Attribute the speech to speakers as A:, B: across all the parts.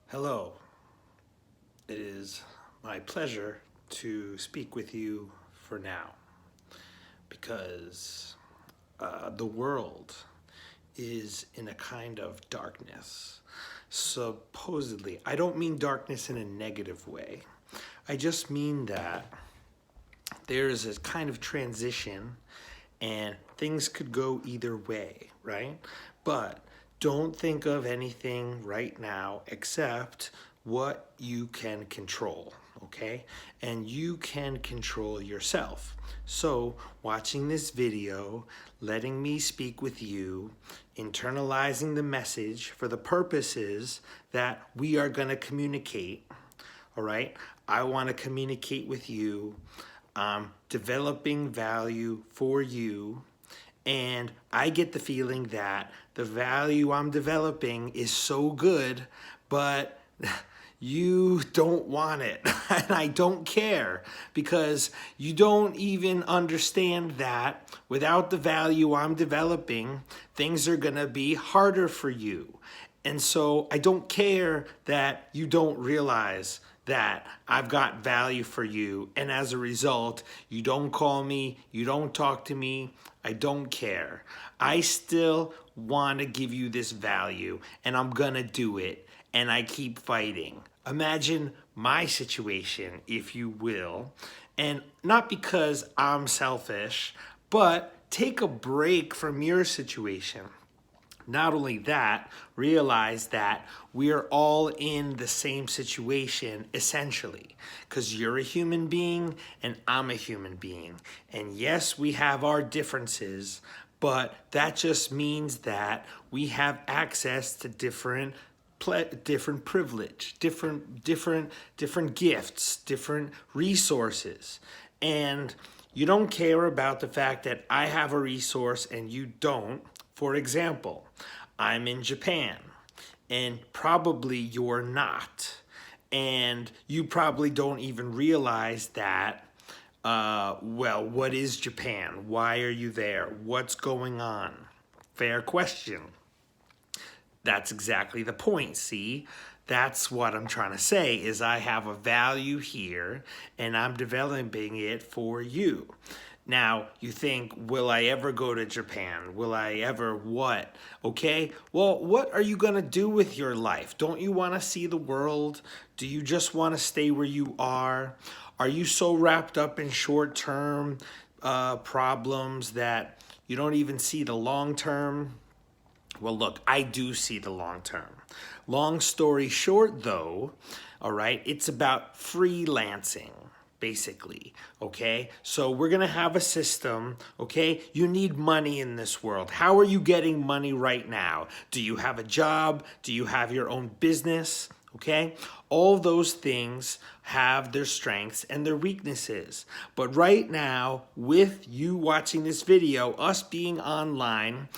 A: Hello. It is my pleasure to speak with you for now because the world is in a kind of darkness. Supposedly, I don't mean darkness in a negative way. I just mean that there's a kind of transition and things could go either way, right? But don't think of anything right now except what you can control, okay? And you can control yourself. So, watching this video, letting me speak with you, internalizing the message for the purposes that we are going to communicate, all right? I want to communicate with you, developing value for you, and I get the feeling that the value I'm developing is so good, but you don't want it. And I don't care because you don't even understand that without the value I'm developing, things are going to be harder for you. And so I don't care that you don't realize that I've got value for you. And as a result, you don't call me, you don't talk to me. I don't care. I still want to give you this value and I'm going to do it. And I keep fighting. Imagine my situation, if you will. And not because I'm selfish, but take a break from your situation. Not only that, realize that we're all in the same situation essentially, because you're a human being and I'm a human being. And yes, we have our differences, but that just means that we have access to different privilege, different gifts, different resources. And you don't care about the fact that I have a resource and you don't. For example, I'm in Japan and probably you're not. And you probably don't even realize that, what is Japan? Why are you there? What's going on? Fair question. That's exactly the point, see? That's what I'm trying to say is I have a value here and I'm developing it for you. Now, you think, will I ever go to Japan? Will I ever what? Okay, well, what are you going to do with your life? Don't you want to see the world? Do you just want to stay where you are? Are you so wrapped up in short-term problems that you don't even see the long-term? Well, look, I do see the long term. Long story short, though, all right, it's about freelancing, basically, okay? So we're going to have a system, okay? You need money in this world. How are you getting money right now? Do you have a job? Do you have your own business? Okay? All those things have their strengths and their weaknesses. But right now, with you watching this video, us being online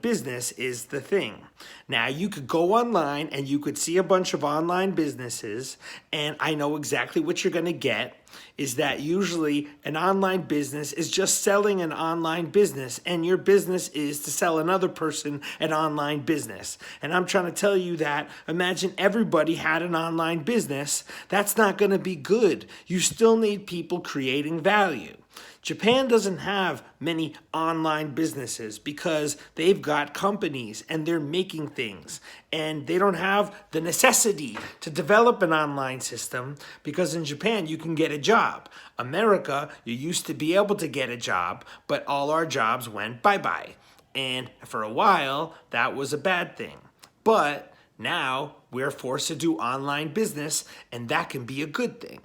A: business is the thing. Now, you could go online and you could see a bunch of online businesses, and I know exactly what you're going to get is that usually an online business is just selling an online business, and your business is to sell another person an online business. And I'm trying to tell you that imagine everybody had an online business. That's not going to be good. You still need people creating value. Japan doesn't have many online businesses because they've got companies and they're making things, and they don't have the necessity to develop an online system because in Japan you can get a job. America, you used to be able to get a job, but all our jobs went bye-bye. And for a while, that was a bad thing. But now we're forced to do online business, and that can be a good thing.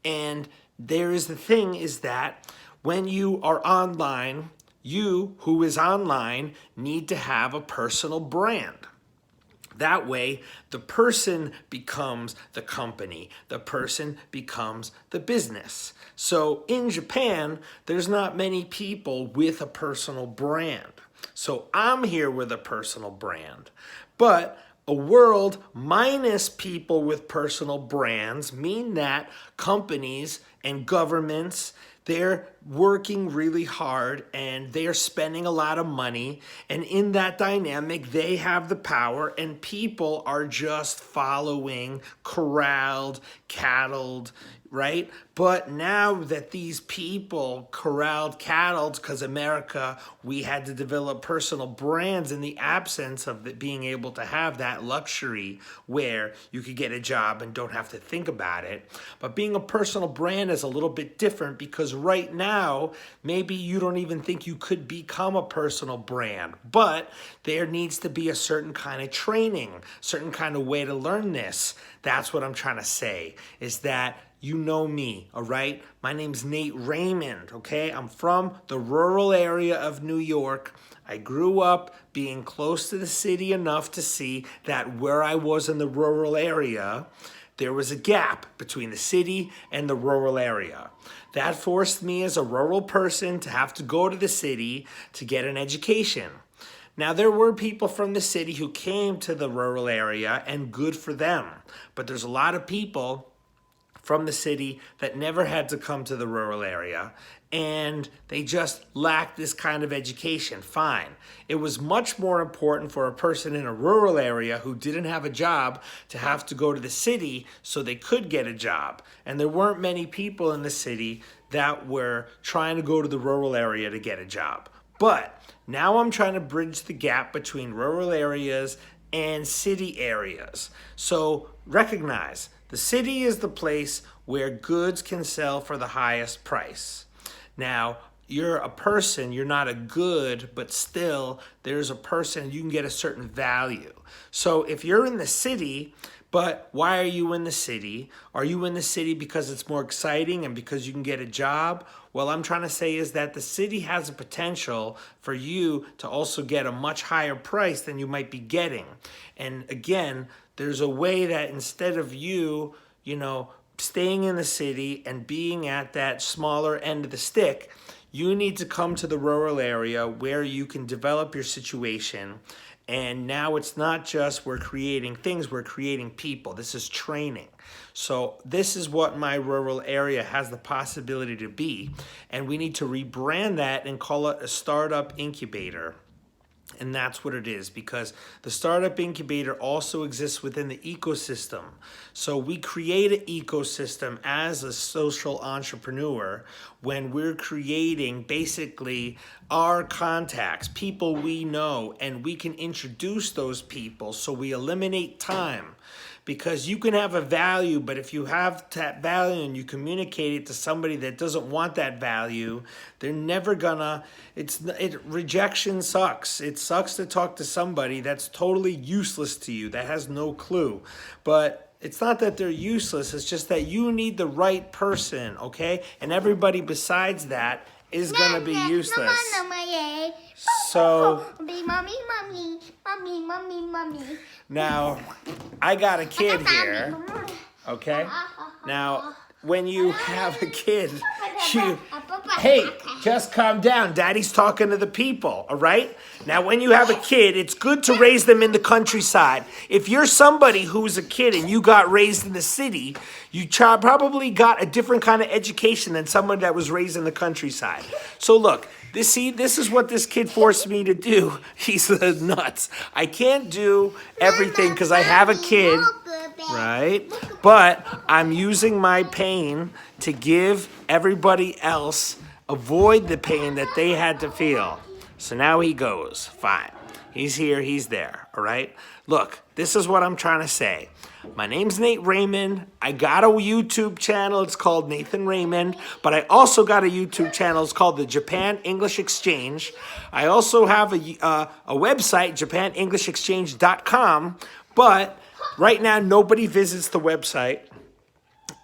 A: And there is the thing is that when you are online, you who is online need to have a personal brand. That way, the person becomes the company. The person becomes the business. So in Japan, there's not many people with a personal brand. So I'm here with a personal brand. But a world minus people with personal brands mean that companies and governments, they're working really hard and they are spending a lot of money. And in that dynamic, they have the power and people are just following, corralled, cattled, right? But now that these people corralled, cattled, because America, we had to develop personal brands in the absence of being able to have that luxury where you could get a job and don't have to think about it. But being a personal brand is a little bit different because right now, maybe you don't even think you could become a personal brand, but there needs to be a certain kind of training, certain kind of way to learn this. That's what I'm trying to say, is that you know me, all right? My name's Nate Raymond, okay? I'm from the rural area of New York. I grew up being close to the city enough to see that where I was in the rural area, there was a gap between the city and the rural area. That forced me as a rural person to have to go to the city to get an education. Now, there were people from the city who came to the rural area, and good for them. But there's a lot of people from the city that never had to come to the rural area, and they just lacked this kind of education. Fine. It was much more important for a person in a rural area who didn't have a job to have to go to the city so they could get a job. And there weren't many people in the city that were trying to go to the rural area to get a job. But now I'm trying to bridge the gap between rural areas and city areas. So recognize, the city is the place where goods can sell for the highest price. Now, you're a person, you're not a good, but still there's a person, you can get a certain value. So if you're in the city, but why are you in the city? Are you in the city because it's more exciting and because you can get a job? Well, I'm trying to say is that the city has a potential for you to also get a much higher price than you might be getting. And again, there's a way that instead of you, staying in the city and being at that smaller end of the stick, you need to come to the rural area where you can develop your situation. And now it's not just we're creating things, we're creating people. This is training. So this is what my rural area has the possibility to be. And we need to rebrand that and call it a startup incubator. And that's what it is, because the startup incubator also exists within the ecosystem. So we create an ecosystem as a social entrepreneur when we're creating basically our contacts, people we know, and we can introduce those people so we eliminate time. Because you can have a value, but if you have that value and you communicate it to somebody that doesn't want that value, they're never gonna, rejection sucks. It sucks to talk to somebody that's totally useless to you, that has no clue. But it's not that they're useless, it's just that you need the right person, okay? And everybody besides that is gonna be useless. So, now, I got a kid here, okay? Now, when you have a kid, hey, just calm down. Daddy's talking to the people, all right? Now, when you have a kid, it's good to raise them in the countryside. If you're somebody who's a kid and you got raised in the city, you probably got a different kind of education than someone that was raised in the countryside. So look, this is what this kid forced me to do. He's nuts. I can't do everything because I have a kid, right? But I'm using my pain to give everybody else, avoid the pain that they had to feel. So now he goes, fine. He's here, he's there, all right? Look, this is what I'm trying to say. My name's Nate Raymond. I got a YouTube channel. It's called Nathan Raymond. But I also got a YouTube channel. It's called the Japan English Exchange. I also have a website, japanenglishexchange.com. But right now, nobody visits the website.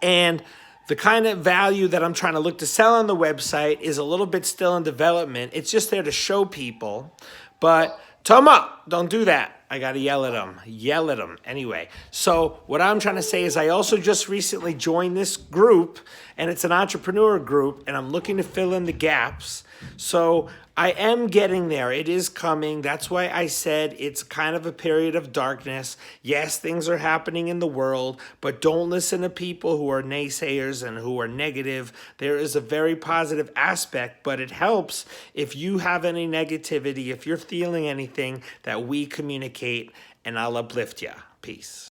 A: And the kind of value that I'm trying to look to sell on the website is a little bit still in development. It's just there to show people. But Toma! don't do that. I got to yell at them. Yell at them. Anyway, so what I'm trying to say is I also just recently joined this group, and it's an entrepreneur group, and I'm looking to fill in the gaps. So I am getting there. It is coming. That's why I said it's kind of a period of darkness. Yes, things are happening in the world, but don't listen to people who are naysayers and who are negative. There is a very positive aspect, but it helps if you have any negativity, if you're feeling anything, that we communicate, and I'll uplift you. Peace.